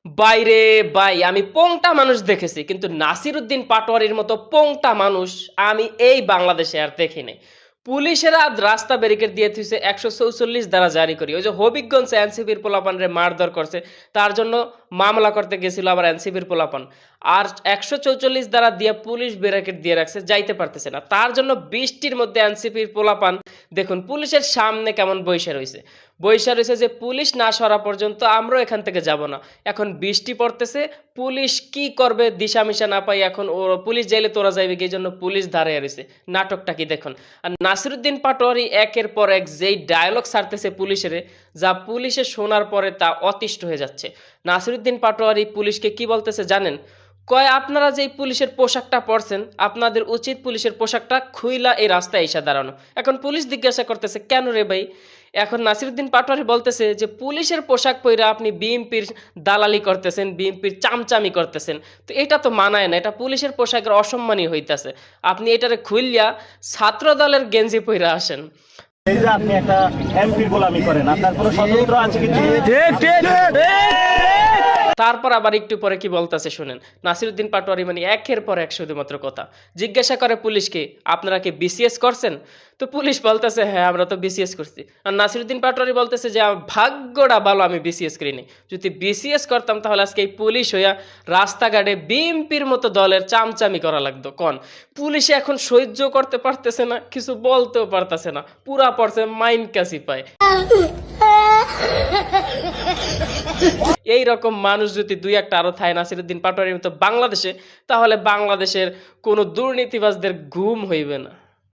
বাইরে ভাই, আমি পোংটা মানুষ দেখেছি, কিন্তু নাসিরুদ্দিন পাটোয়ারির মতো পোংটা মানুষ আমি এই বাংলাদেশে আর দেখি নাই। পুলিশেরা রাস্তা ব্যারিকেড দিয়ে থুইছে 144 দ্বারা জারি করি। ওই যে হবিগঞ্জ এনসিপির পোলাপান রে মারধর করছে, তার জন্য মামলা করতে গেছিল আবার এনসিপির পোলাপান। আর 144 দ্বারা দিয়ে পুলিশ ব্যারিকেড দিয়ে রাখছে, যাইতে পারতেছে না। তার জন্য বৃষ্টির মধ্যে এনসিপির পোলাপান দেখুন পুলিশের সামনে কেমন বৈশা রয়েছে যে পুলিশ না সরা পর্যন্ত আমরাও এখান থেকে যাব না। এখন বৃষ্টি পড়তেছে, পুলিশ কি করবে দিশামিশা না পাই, এখন ও পুলিশ যাইলে তোরা যাইবে, এই জন্য পুলিশ দাঁড়িয়ে রয়েছে। নাটকটা কি দেখুন। আর নাসিরুদ্দিন পাটোয়ারি একের পর এক যেই ডায়লগ ছাড়তেছে পুলিশের, যা পুলিশে শোনার পরে তা অতিষ্ঠ হয়ে যাচ্ছে। নাসিরুদ্দিন পাটোয়ারি পুলিশকে কি বলতেছে জানেন? কয় আপনারা যে পুলিশের পোশাকটা পরছেন, আপনাদের উচিত পুলিশের পোশাকটা খুইলা এই রাস্তায় এসে দাঁড়ানো। এখন পুলিশ জিজ্ঞাসা করতেছে কেন রে ভাই? এখন নাসিরুদ্দিন পাটোয়ারি বলতেছে যে পুলিশের পোশাক পইরা আপনি বিএমপির দালালি করতেছেন, বিএমপির চামচামি করতেছেন, তো এটা তো মানায় না, এটা পুলিশের পোশাকের অসম্মানী হইতাছে। আপনি এটারে খুইলিয়া ছাত্র দলের গেঞ্জি পইরা আসেন। এই যে আপনি একটা এমপির গোলামি করেন, আপনার কোনো স্বতন্ত্র আছে কি? তারপর আবার একটু পরে কি বলতেছে শুনেন। নাসিরুদ্দিন পাটোয়ারি মানে একের পর এক শুধুমাত্র কথা। জিজ্ঞাসা করে পুলিশকে, আপনারা কি বিসিএস করছেন? তো পুলিশ বলতেছে হ্যাঁ আমরা তো বিসিএস করছি। আর নাসিরুদ্দিন পাটোয়ারি বলতেছে যে আমার ভাগ্যটা ভালো আমি বিসিএস করিনি, যদি বিসিএস করতাম তাহলে আজকে এই পুলিশ হইয়া রাস্তাঘাটে বিএমপির মতো দলের চামচামি করা লাগতো। কন পুলিশে এখন সহ্য করতে পারতেছে না, কিছু বলতেও পারতেছে না, পুরা পড়ছে মাইন্ড কাশি পায়। এই রকম মানুষ যদি দুই একটা আরো থাকে নাসিরুদ্দিন পাটোয়ারির মতো বাংলাদেশে, তাহলে বাংলাদেশের কোনো দুর্নীতিবাজদের ঘুম হইবে না।